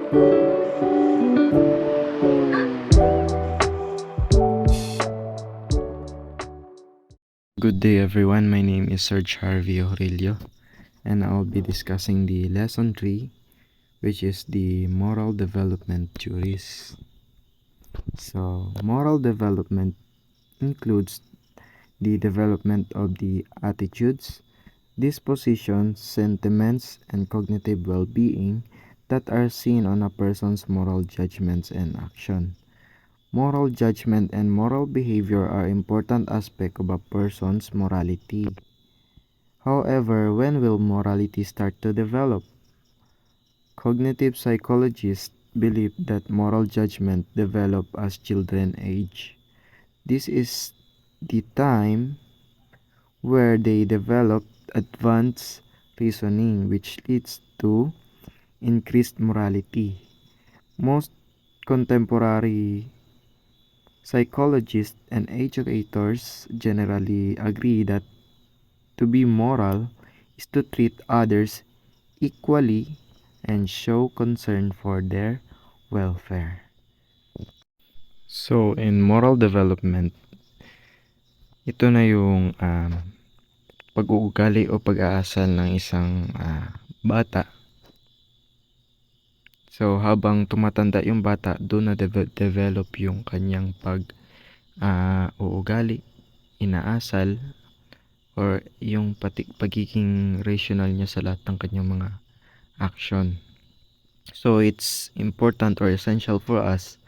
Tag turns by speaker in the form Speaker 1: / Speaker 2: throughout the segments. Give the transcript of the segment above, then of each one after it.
Speaker 1: Good day everyone, my name is Serge Harvey Aurelio and I'll be discussing the lesson 3, which is the moral development theories. So, moral development includes the development of the attitudes, dispositions, sentiments, and cognitive well-being that are seen on a person's moral judgments and action. Moral judgment and moral behavior are important aspects of a person's morality. However, when will morality start to develop? Cognitive psychologists believe that moral judgment develop as children age. This is the time where they develop advanced reasoning, which leads to increased morality. Most contemporary psychologists and educators generally agree that to be moral is to treat others equally and show concern for their welfare. So, in moral development, ito na yung pag-uugali o pag-aasal ng isang bata. So, habang tumatanda yung bata, doon na develop yung kanyang uugali, inaasal, or yung pagiging rational niya sa lahat ng kanyang mga action. So, it's important or essential for us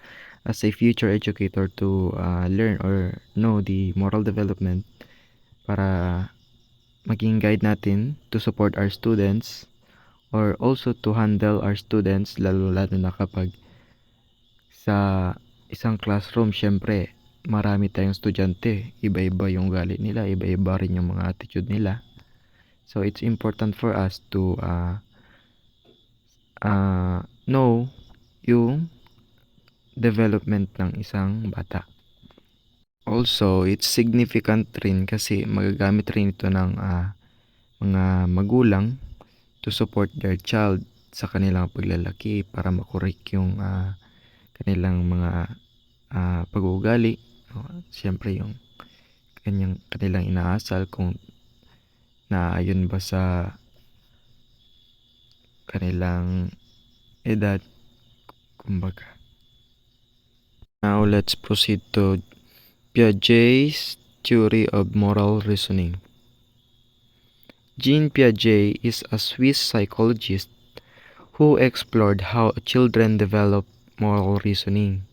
Speaker 1: as a future educator to learn or know the moral development para maging guide natin to support our students or also to handle our students lalo na kapag sa isang classroom, syempre marami tayong estudyante, iba-iba yung galit nila, iba-iba rin yung mga attitude nila. So it's important for us to know yung development ng isang bata. Also, it's significant rin kasi magagamit rin ito ng mga magulang to support their child sa kanilang paglalaki para makorek yung kanilang mga pag-uugali. Siyempre yung kanilang inaasal kung naayon ba sa kanilang edad, kumbaga. Now, let's proceed to Piaget's theory of moral reasoning. Jean Piaget is a Swiss psychologist who explored how children develop moral reasoning.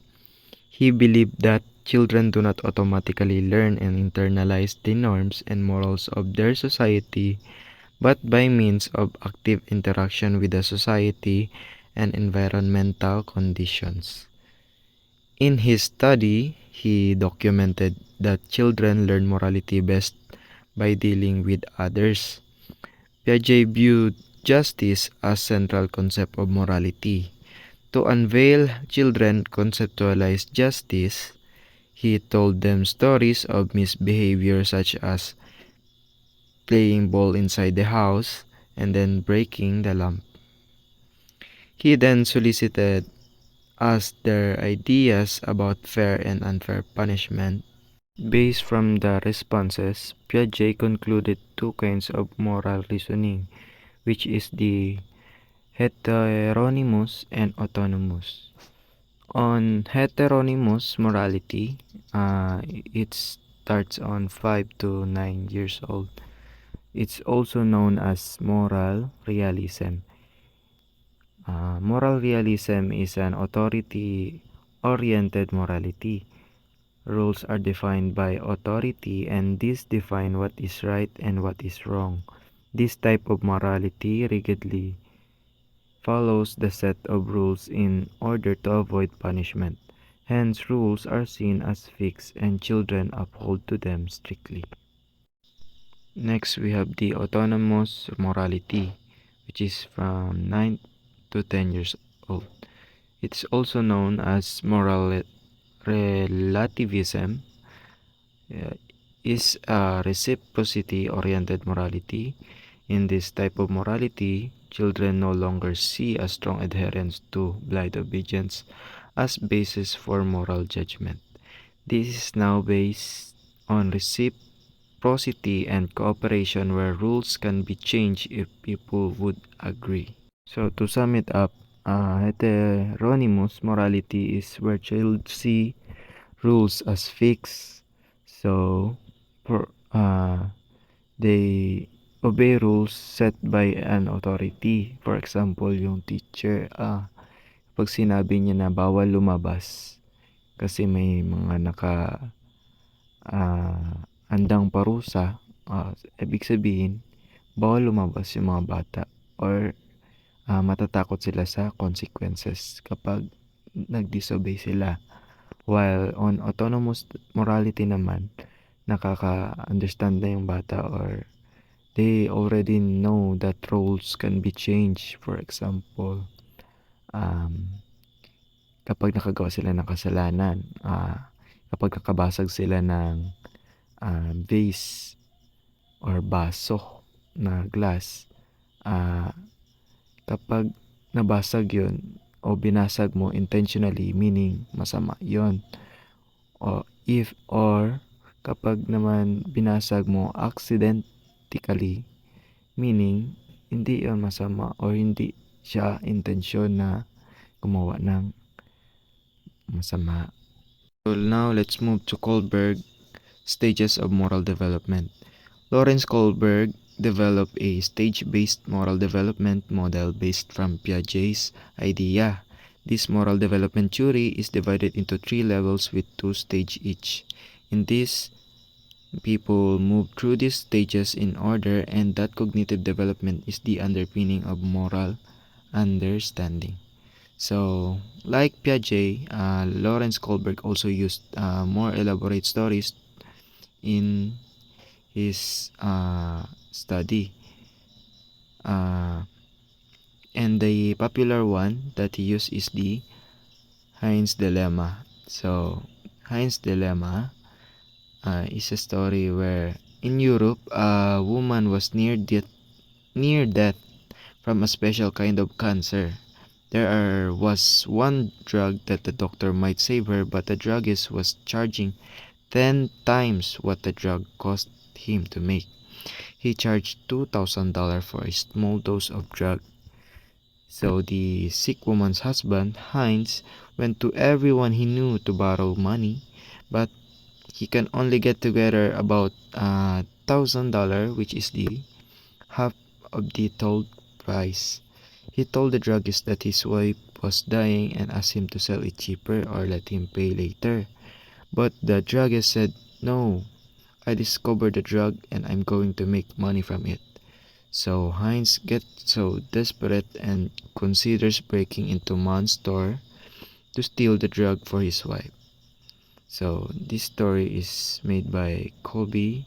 Speaker 1: He believed that children do not automatically learn and internalize the norms and morals of their society, but by means of active interaction with the society and environmental conditions. In his study, he documented that children learn morality best by dealing with others. Piaget viewed justice as central concept of morality. To unveil children conceptualize justice, he told them stories of misbehavior such as playing ball inside the house and then breaking the lamp. He then solicited us their ideas about fair and unfair punishment. Based from the responses, Piaget concluded two kinds of moral reasoning, which is the heteronymous and autonomous. On heteronymous morality, it starts on 5 to 9 years old. It's also known as moral realism. Moral realism is an authority-oriented morality. Rules are defined by authority and these define what is right and what is wrong. This type of morality rigidly follows the set of rules in order to avoid punishment. Hence, rules are seen as fixed and children uphold to them strictly. Next, we have the autonomous morality, which is from 9 to 10 years old. It's also known as moral relativism. Is a reciprocity-oriented morality. In this type of morality, children no longer see a strong adherence to blind obedience as basis for moral judgment. This is now based on reciprocity and cooperation where rules can be changed if people would agree. So to sum it up, heteronymous morality is where children see rules as fixed. So for they obey rules set by an authority. For example, yung teacher, pag sinabi niya na bawal lumabas kasi may mga handang parusa, ibig sabihin, bawal lumabas yung mga bata or matatakot sila sa consequences kapag nag-disobey sila. While on autonomous morality naman, nakaka-understand na yung bata or they already know that roles can be changed. For example, kapag nakagawa sila ng kasalanan, kapag nakabasag sila ng vase or baso na glass, kapag nabasag yun o binasag mo intentionally, meaning masama yon. Or kapag naman binasag mo accidentally, meaning hindi yon masama or hindi siya intensyon na gumawa ng masama. So now let's move to Kohlberg stages of moral development. Lawrence Kohlberg developed a stage-based moral development model based from Piaget's idea. This moral development theory is divided into 3 levels with 2 stages each. In this, people move through these stages in order, and that cognitive development is the underpinning of moral understanding. So, like Piaget, Lawrence Kohlberg also used more elaborate stories in his study. And the popular one that he used is the Heinz Dilemma. So, Heinz Dilemma is a story where in Europe, a woman was near death from a special kind of cancer. There was one drug that the doctor might save her, but the druggist was charging 10 times what the drug cost him to make. He charged $2,000 for a small dose of drug. So the sick woman's husband, Heinz, went to everyone he knew to borrow money, but he can only get together about $1,000, which is the half of the told price. He told the druggist that his wife was dying and asked him to sell it cheaper or let him pay later. But the druggist said, "No, I discovered the drug and I'm going to make money from it." So Heinz gets so desperate and considers breaking into Mann's store to steal the drug for his wife. So this story is made by Colby,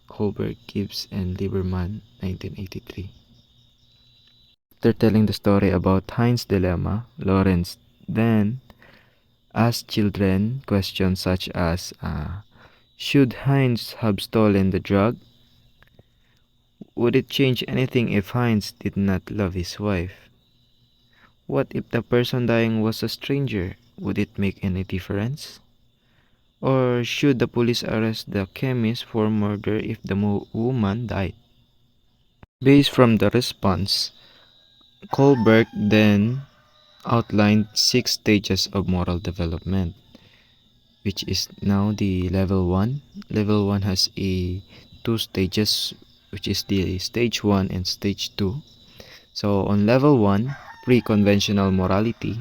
Speaker 1: Kohlberg, Gibbs, and Lieberman, 1983. After telling the story about Heinz's dilemma, Lawrence then asked children questions such as, should Heinz have stolen the drug? Would it change anything if Heinz did not love his wife? What if the person dying was a stranger? Would it make any difference? Or should the police arrest the chemist for murder if the woman died? Based from the response, Kohlberg then outlined 6 stages of moral development, which is now the level 1. Level 1 has 2 stages, which is the stage 1 and stage 2. So on level 1, pre-conventional morality,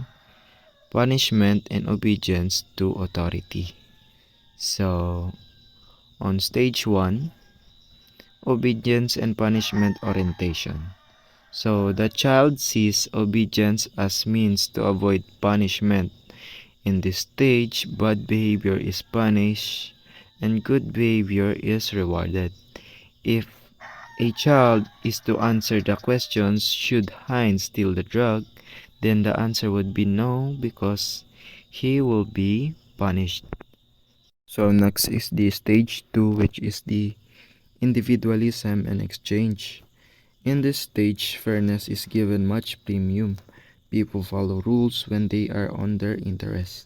Speaker 1: punishment and obedience to authority. So on stage 1, obedience and punishment orientation. So the child sees obedience as means to avoid punishment. In this stage, bad behavior is punished and good behavior is rewarded. If a child is to answer the questions, should Heinz steal the drug, then the answer would be no, because he will be punished. So next is the stage 2, which is the individualism and exchange. In this stage, fairness is given much premium. People follow rules when they are on their interest.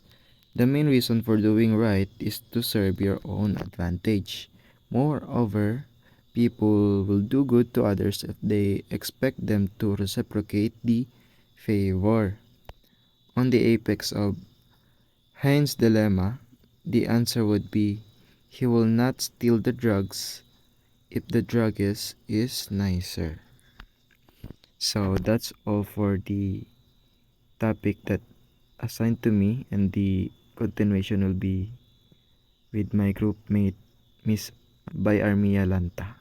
Speaker 1: The main reason for doing right is to serve your own advantage. Moreover, people will do good to others if they expect them to reciprocate the favor. On the apex of Hein's dilemma, the answer would be he will not steal the drugs if the druggist is nicer. So that's all for the topic that assigned to me, and the continuation will be with my group mate Miss by Armia Lanta.